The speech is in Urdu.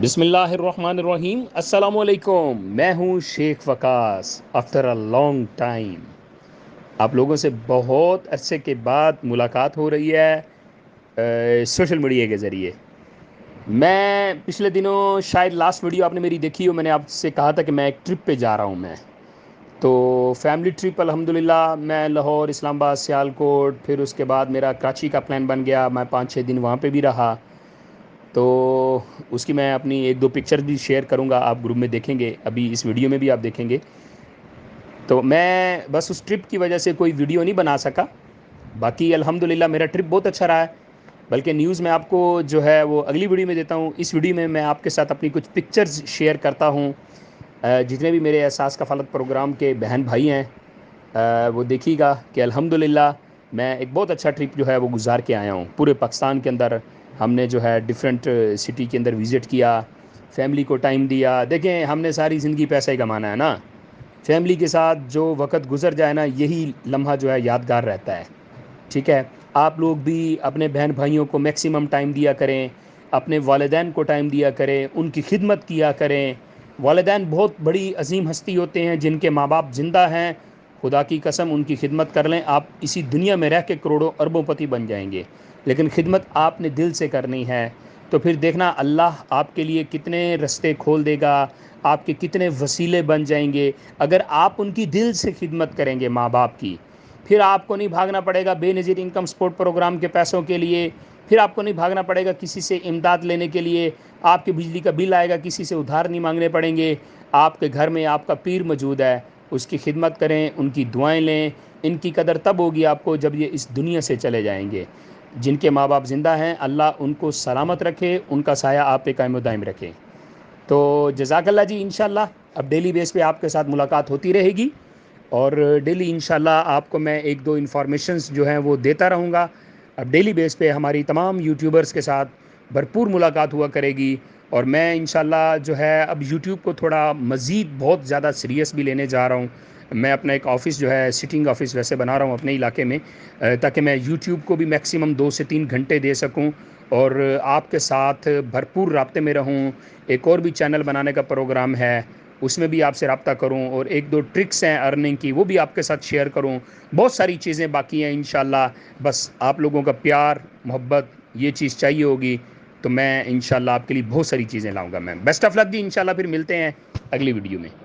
بسم اللہ الرحمن الرحیم۔ السلام علیکم، میں ہوں شیخ وقاص۔ آفٹر اے لانگ ٹائم آپ لوگوں سے بہت عرصے کے بعد ملاقات ہو رہی ہے سوشل میڈیا کے ذریعے۔ میں پچھلے دنوں شاید لاسٹ ویڈیو آپ نے میری دیکھی ہو، میں نے آپ سے کہا تھا کہ میں ایک ٹرپ پہ جا رہا ہوں۔ میں تو فیملی ٹرپ الحمدللہ، میں لاہور، اسلام آباد، سیالکوٹ، پھر اس کے بعد میرا کراچی کا پلان بن گیا۔ میں 5-6 دن وہاں پہ بھی رہا، تو اس کی میں اپنی 1-2 پکچر بھی شیئر کروں گا، آپ گروپ میں دیکھیں گے، ابھی اس ویڈیو میں بھی آپ دیکھیں گے۔ تو میں بس اس ٹرپ کی وجہ سے کوئی ویڈیو نہیں بنا سکا، باقی الحمدللہ میرا ٹرپ بہت اچھا رہا ہے۔ بلکہ نیوز میں آپ کو جو ہے وہ اگلی ویڈیو میں دیتا ہوں۔ اس ویڈیو میں میں آپ کے ساتھ اپنی کچھ پکچرز شیئر کرتا ہوں۔ جتنے بھی میرے احساس کفالت پروگرام کے بہن بھائی ہیں وہ دیکھیے گا کہ الحمدللہ میں ایک بہت اچھا ٹرپ جو ہے وہ گزار کے آیا ہوں۔ پورے پاکستان کے اندر ہم نے جو ہے ڈیفرنٹ سٹی کے اندر وزٹ کیا، فیملی کو ٹائم دیا۔ دیکھیں، ہم نے ساری زندگی پیسہ ہی کمانا ہے نا، فیملی کے ساتھ جو وقت گزر جائے نا، یہی لمحہ جو ہے یادگار رہتا ہے۔ ٹھیک ہے، آپ لوگ بھی اپنے بہن بھائیوں کو میکسیمم ٹائم دیا کریں، اپنے والدین کو ٹائم دیا کریں، ان کی خدمت کیا کریں۔ والدین بہت بڑی عظیم ہستی ہوتے ہیں، جن کے ماں باپ زندہ ہیں، خدا کی قسم ان کی خدمت کر لیں، آپ اسی دنیا میں رہ کے کروڑوں اربوں پتی بن جائیں گے۔ لیکن خدمت آپ نے دل سے کرنی ہے، تو پھر دیکھنا اللہ آپ کے لیے کتنے رستے کھول دے گا، آپ کے کتنے وسیلے بن جائیں گے۔ اگر آپ ان کی دل سے خدمت کریں گے ماں باپ کی، پھر آپ کو نہیں بھاگنا پڑے گا بے نظیر انکم سپورٹ پروگرام کے پیسوں کے لیے، پھر آپ کو نہیں بھاگنا پڑے گا کسی سے امداد لینے کے لیے۔ آپ کے بجلی کا بل آئے گا، کسی سے ادھار نہیں مانگنے پڑیں گے۔ آپ کے گھر میں آپ کا پیر موجود ہے، اس کی خدمت کریں، ان کی دعائیں لیں۔ ان کی قدر تب ہوگی آپ کو جب یہ اس دنیا سے چلے جائیں گے۔ جن کے ماں باپ زندہ ہیں، اللہ ان کو سلامت رکھے، ان کا سایہ آپ پہ قائم و دائم رکھے۔ تو جزاک اللہ جی۔ انشاءاللہ اب ڈیلی بیس پہ آپ کے ساتھ ملاقات ہوتی رہے گی، اور ڈیلی انشاءاللہ آپ کو میں 1-2 انفارمیشنز جو ہیں وہ دیتا رہوں گا۔ اب ڈیلی بیس پہ ہماری تمام یوٹیوبرز کے ساتھ بھرپور ملاقات ہوا کرے گی، اور میں انشاءاللہ جو ہے اب یوٹیوب کو تھوڑا مزید بہت زیادہ سیریس بھی لینے جا رہا ہوں۔ میں اپنا ایک آفس جو ہے سٹنگ آفس ویسے بنا رہا ہوں اپنے علاقے میں، تاکہ میں یوٹیوب کو بھی میکسیمم 2 سے 3 گھنٹے دے سکوں اور آپ کے ساتھ بھرپور رابطے میں رہوں۔ ایک اور بھی چینل بنانے کا پروگرام ہے، اس میں بھی آپ سے رابطہ کروں، اور 1-2 ٹرکس ہیں ارننگ کی، وہ بھی آپ کے ساتھ شیئر کروں۔ بہت ساری چیزیں باقی ہیں انشاءاللہ، بس آپ لوگوں کا پیار، محبت، یہ چیز چاہیے ہوگی، تو میں انشاءاللہ آپ کے لیے بہت ساری چیزیں لاؤں گا۔ میں بیسٹ آف لک دی، انشاءاللہ پھر ملتے ہیں اگلی ویڈیو میں۔